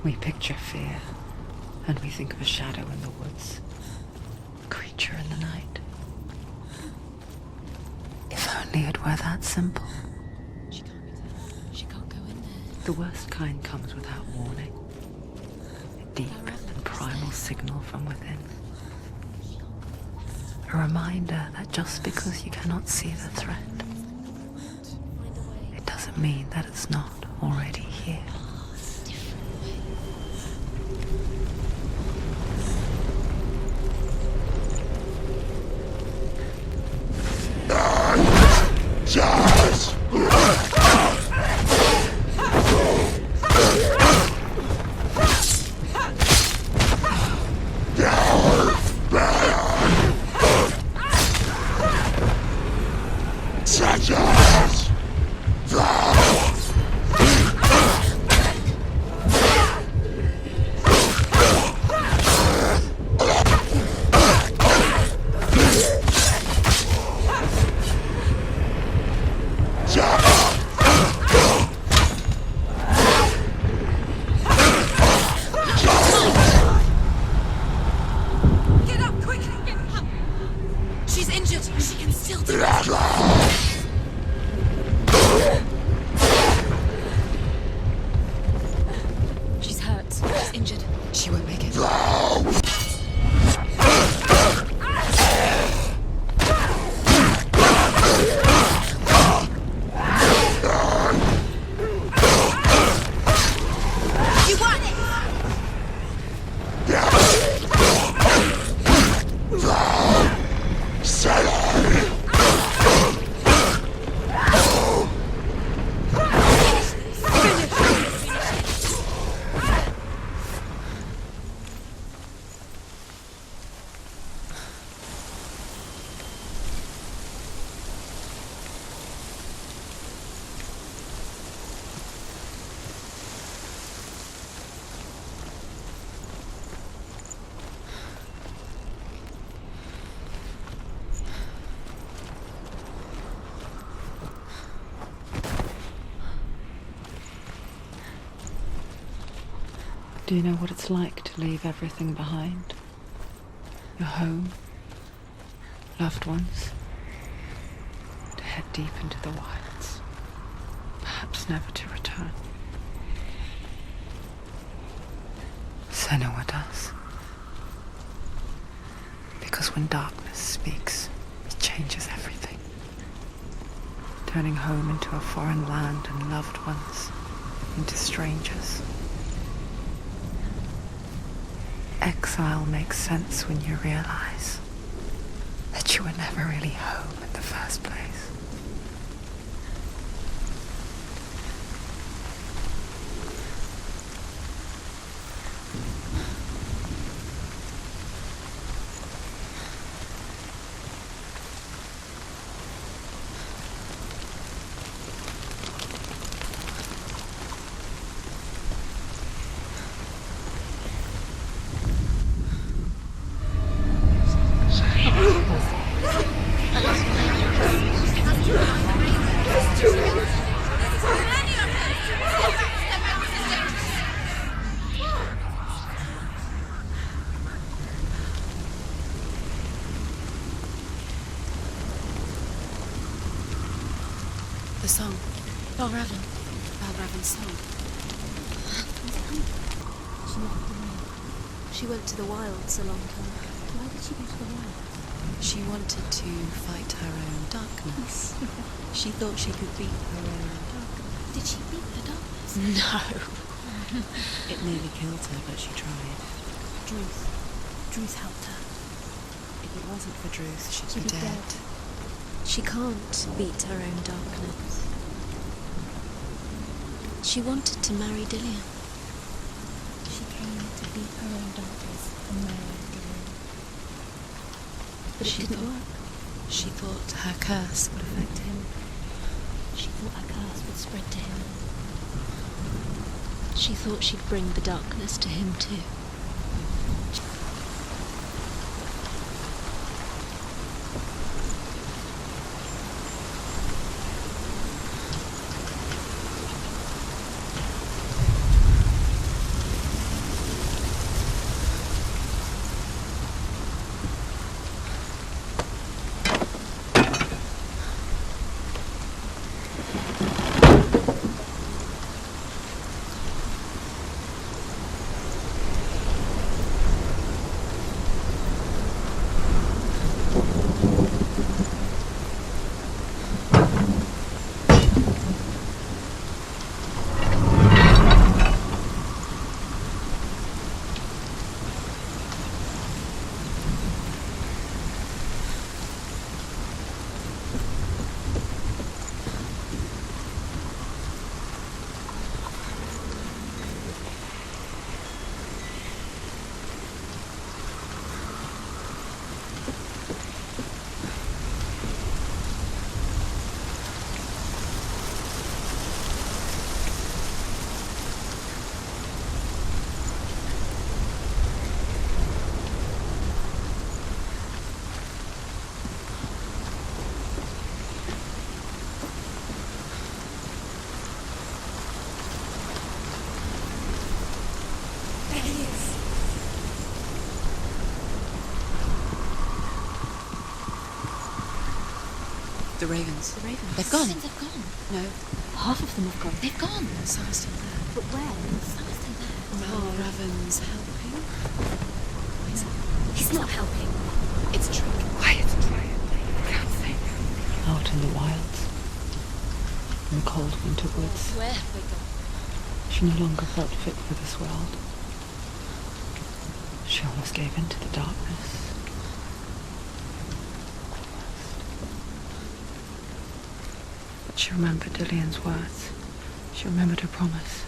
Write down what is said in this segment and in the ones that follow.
We picture fear, and we think of a shadow in the woods, a creature in the night. If only it were that simple. She can't get out. She can't go in there. The worst kind comes without warning. A deep and primal signal from within. A reminder that just because you cannot see the threat, it doesn't mean that it's not already here. Do you know what it's like to leave everything behind? Your home, loved ones, to head deep into the wilds, perhaps never to return. Senua does. Because when darkness speaks, it changes everything, turning home into a foreign land and loved ones into strangers. Exile makes sense when you realize that you were never really home in the first place. The song. Balraven's song. She went to the wilds a long time. Why did she go to the wilds? She wanted to fight her own darkness. She thought she could beat her own darkness. Did she beat the darkness? No. It nearly killed her, but she tried. Druth helped her. If it wasn't for Druth, she'd be dead. She can't beat her own darkness. She wanted to marry Dillian. She came to beat her own darkness and marry Dillian. But it didn't work. She thought her curse would affect him. She thought her curse would spread to him. She thought she'd bring the darkness to him too. The ravens. The ravens. They've gone. They've gone. No. Half of them have gone. They've gone. Some are still there. But where? Some are still there. Well, Raven's helping. He's not helping. It's a trick. Quiet. Can't think. Out in the wilds. In the cold winter woods. Where have they gone? She no longer felt fit for this world. She almost gave in to the darkness. But she remembered Dillian's words. She remembered her promise.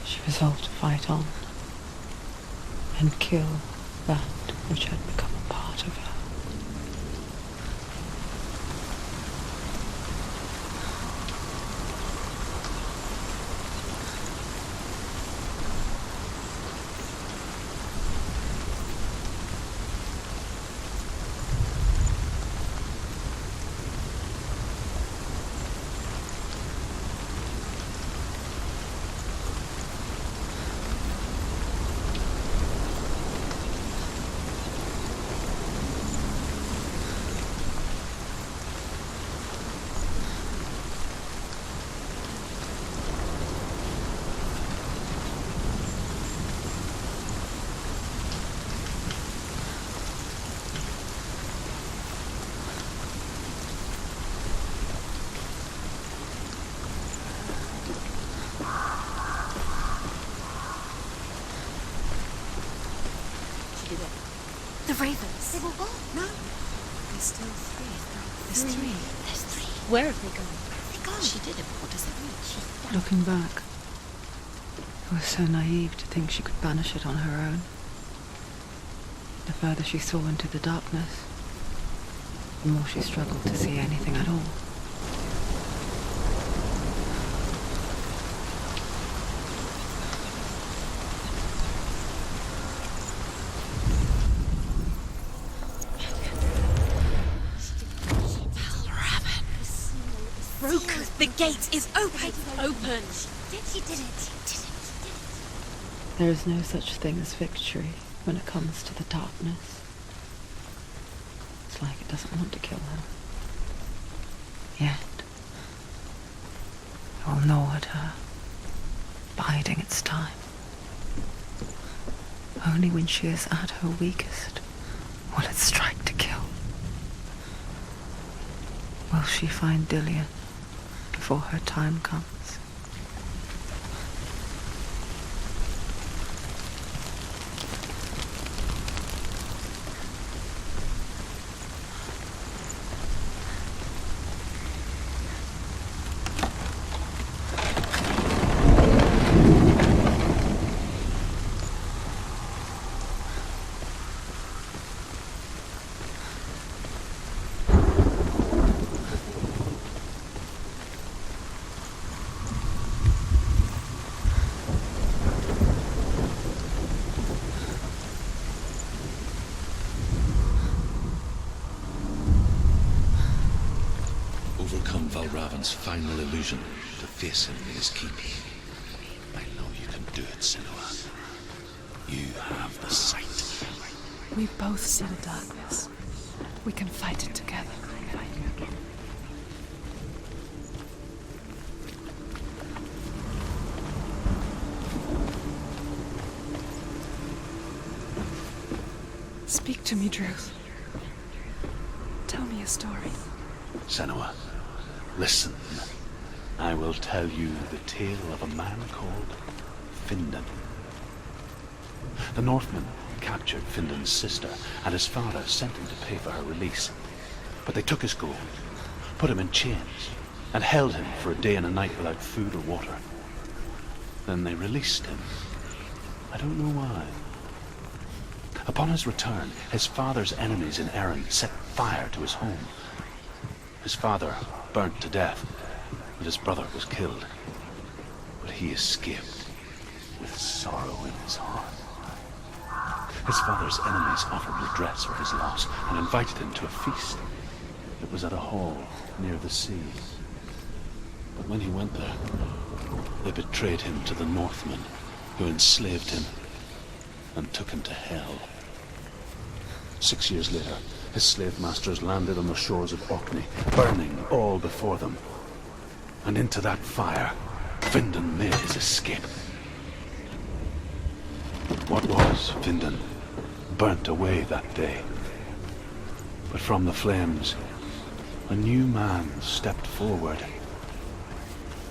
She resolved to fight on and kill that which had become a part of her. The ravens. They've all gone. No. There's still three. There's three. There's three. Where have they gone? They've gone. She did it, but what does it mean? Looking back, it was so naive to think she could banish it on her own. The further she saw into the darkness, the more she struggled to see anything at all. Broken. The gate is open. Open. She did it. There is no such thing as victory when it comes to the darkness. It's like it doesn't want to kill her. Yet, it will gnaw at her, biding its time. Only when she is at her weakest will it strike to kill. Will she find Dillian before her time comes? Overcome Valravan's final illusion to face him in his keep. I know you can do it, Senua. You have the sight. We both see the darkness. We can fight it together. Speak to me, Druth. Tell me a story. Senua, listen. I will tell you the tale of a man called Findan. The Northmen captured Findan's sister, and his father sent him to pay for her release. But they took his gold, put him in chains, and held him for a day and a night without food or water. Then they released him. I don't know why. Upon his return, his father's enemies in Erin set fire to his home. His father burnt to death, and his brother was killed. But he escaped with sorrow in his heart. His father's enemies offered redress for his loss and invited him to a feast. It was at a hall near the sea. But when he went there, they betrayed him to the Northmen, who enslaved him and took him to hell. 6 years later, His slave masters landed on the shores of Orkney, burning all before them. And into that fire, Findan made his escape. What was Findan burnt away that day. But from the flames, a new man stepped forward,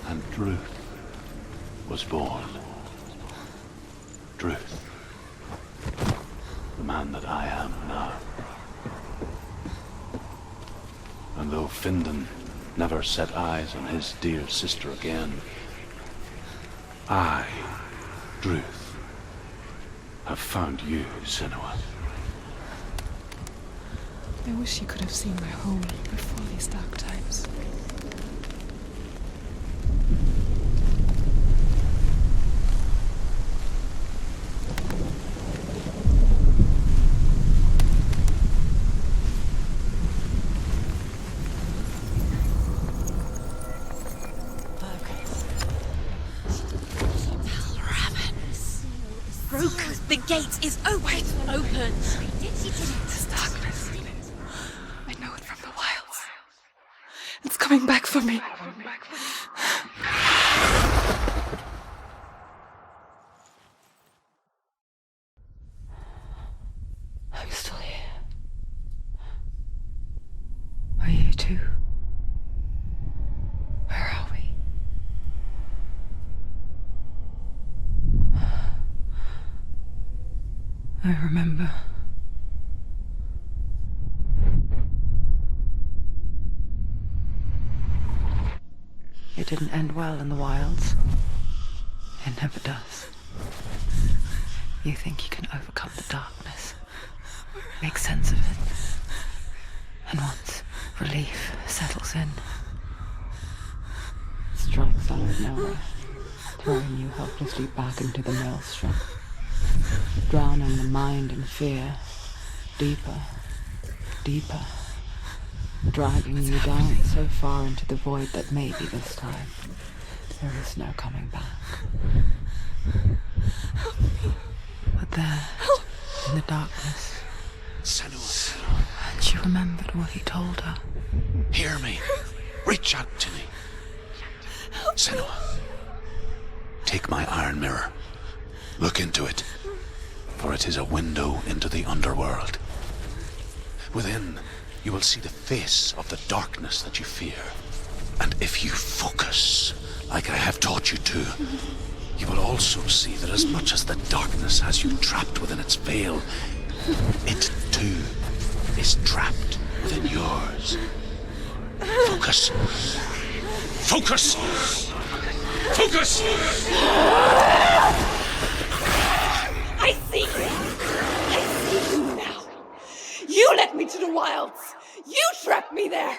and Druth was born. Druth, the man that I am now. And though Findan never set eyes on his dear sister again, I, Druth, have found you, Senua. I wish you could have seen my home before these dark times. The gate is open. Open. This darkness. I know it from the wilds. It's coming back for me. I'm still here. Are you too? Where are we? I remember. It didn't end well in the wilds. It never does. You think you can overcome the darkness, make sense of it, and once relief settles in, it strikes out of nowhere, throwing you helplessly back into the maelstrom, drowning the mind in fear, deeper, deeper, dragging you down so far into the void that maybe this time there is no coming back. But there, in the darkness, Senua, and she remembered what he told her. hear me. Reach out to me. Senua, take my iron mirror. Look into it, for it is a window into the underworld. Within, you will see the face of the darkness that you fear. And if you focus, like I have taught you to, you will also see that as much as the darkness has you trapped within its veil, it too is trapped within yours. Focus. Focus! Focus! I see you. I see you now. You led me to the wilds. You trapped me there.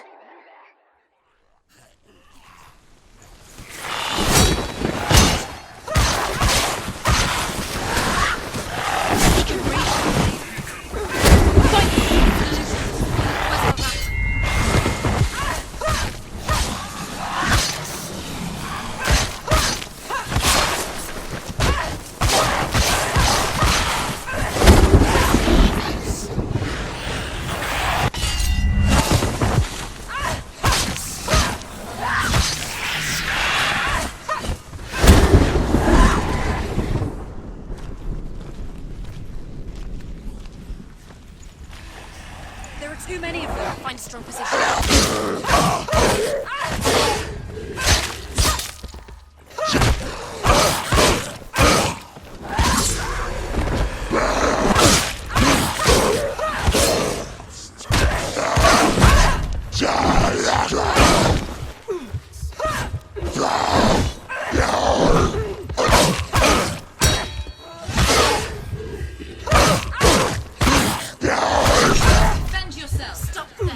There are too many of them. Find a strong position. Defend yourself. Stop them.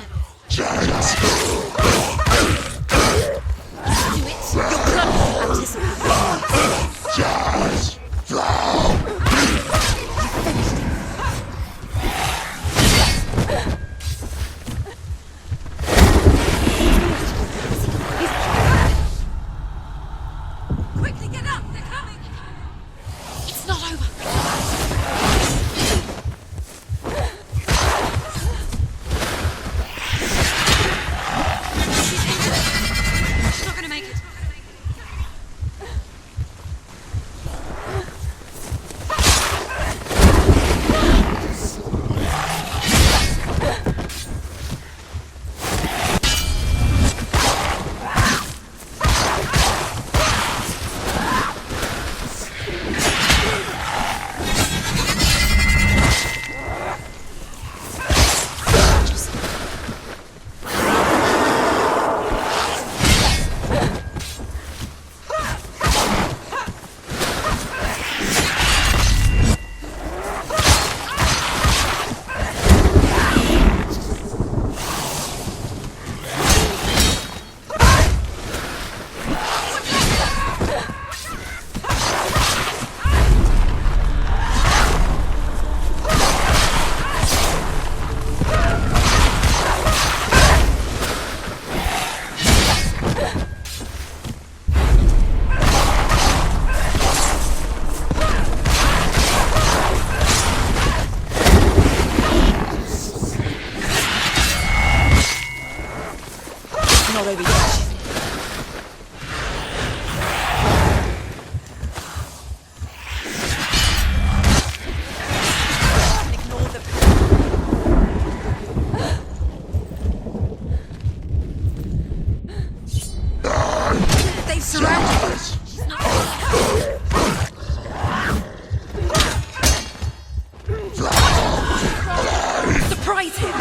She's surrounded. She's not. Surprise him!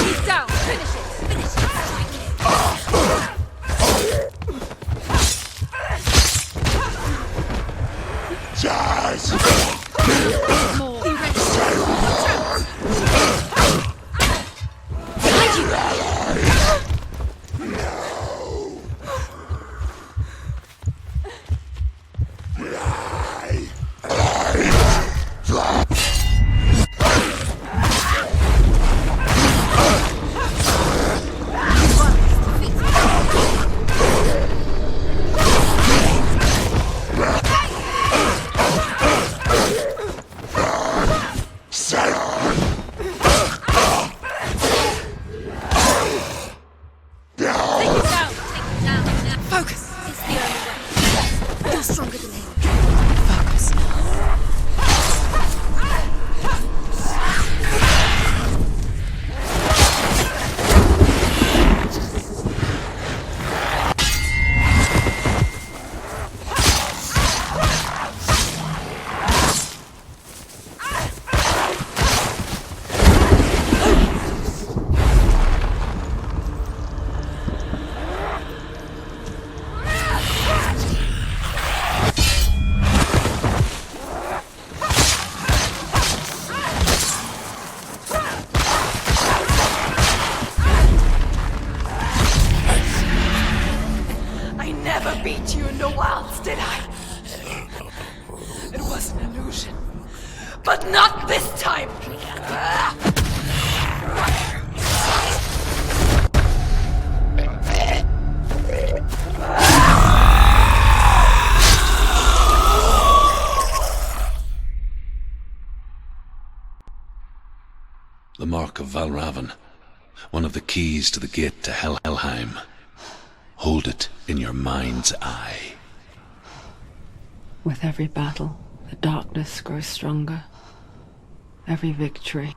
He's down. Finish it. Finish it. More. Be ready. Watch out. Behind you. Focus! It's the only way. You're stronger than him. Focus now. I never beat you in the wilds, did I? It was an illusion. But not this time! The mark of Valravan, one of the keys to the gate to Helheim. Hold it in your mind's eye. With every battle, the darkness grows stronger. Every victory,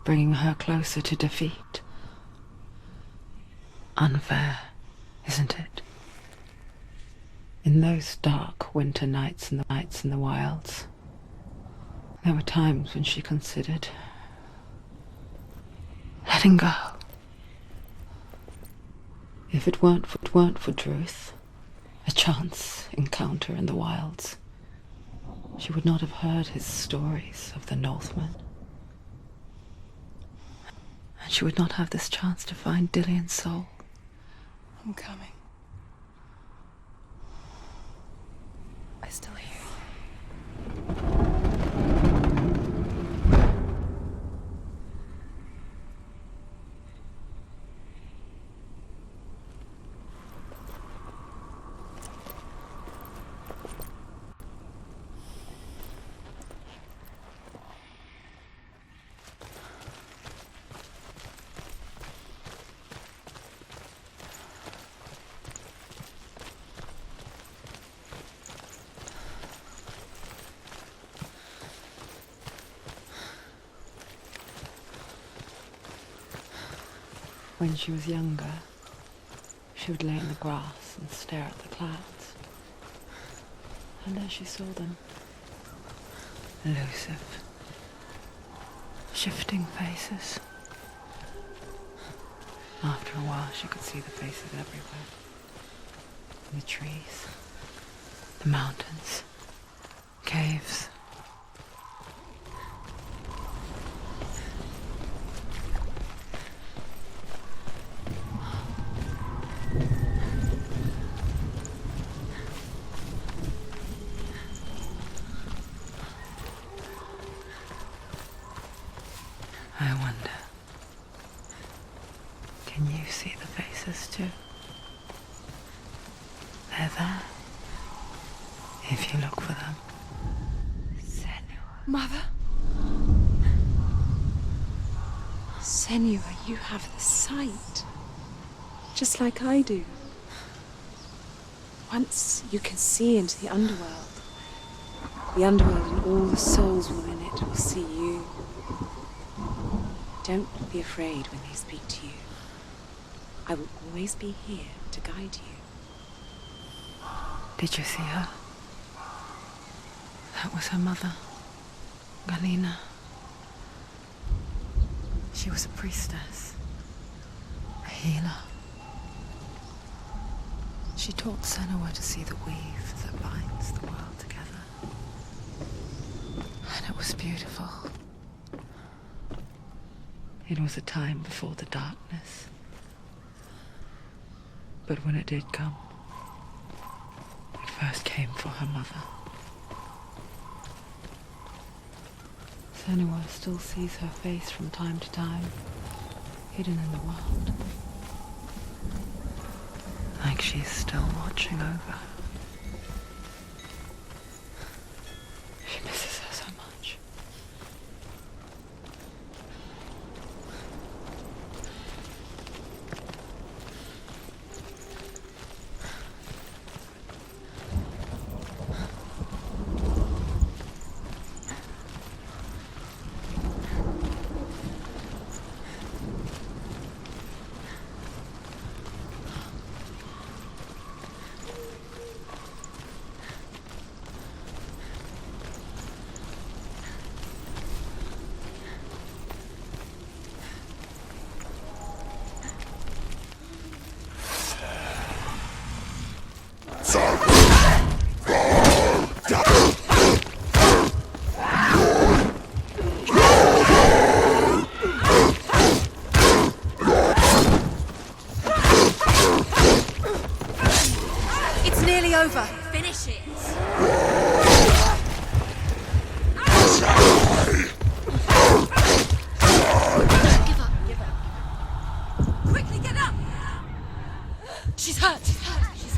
bringing her closer to defeat. Unfair, isn't it? In those dark winter nights in the wilds, there were times when she considered letting go. If it weren't for Druth, a chance encounter in the wilds, she would not have heard his stories of the Northmen. And she would not have this chance to find Dillion's soul. I'm coming. I still hear you. When she was younger, she would lay in the grass and stare at the clouds. And as she saw them, elusive, shifting faces. After a while, she could see the faces everywhere. In the trees, the mountains, caves. I wonder, can you see the faces too? They're there, if you look for them. Senua. Mother? Senua, you have the sight, just like I do. Once you can see into the underworld and all the souls within it will see you. Don't be afraid when they speak to you. I will always be here to guide you. Did you see her? That was her mother, Galina. She was a priestess, a healer. She taught Senua to see the weave that binds the world together. And it was beautiful. It was a time before the darkness. But when it did come, it first came for her mother. Senua still sees her face from time to time, hidden in the world. Like she's still watching over her. She misses her so much. It's nearly over. Finish it. Give up. Give up. Quickly get up. She's hurt.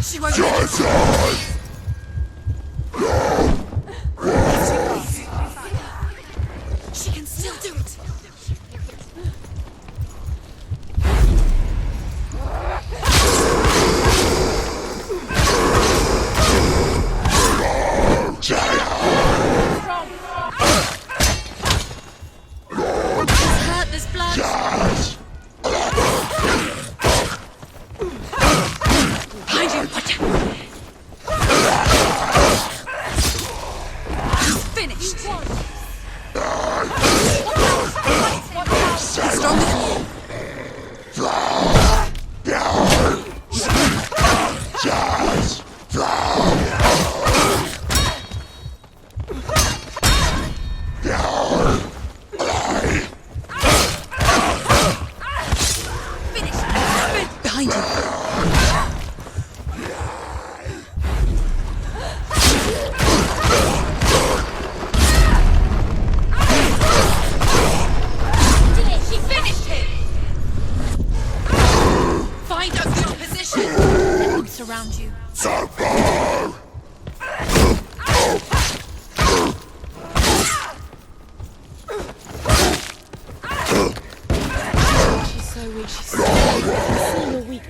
She won't get up. She can still do it. There's blood. Behind you. Watch out. He's finished. He's stronger than you. Behind you. She finished him. Find a good position. Surround you. She's so weak. She's so weak.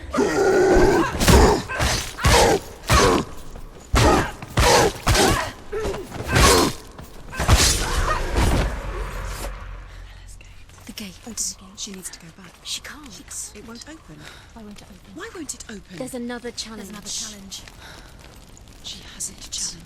The gate. She needs to go back. She can't. It won't open. Why won't it open? Why won't it open? There's another challenge. She hasn't challenged.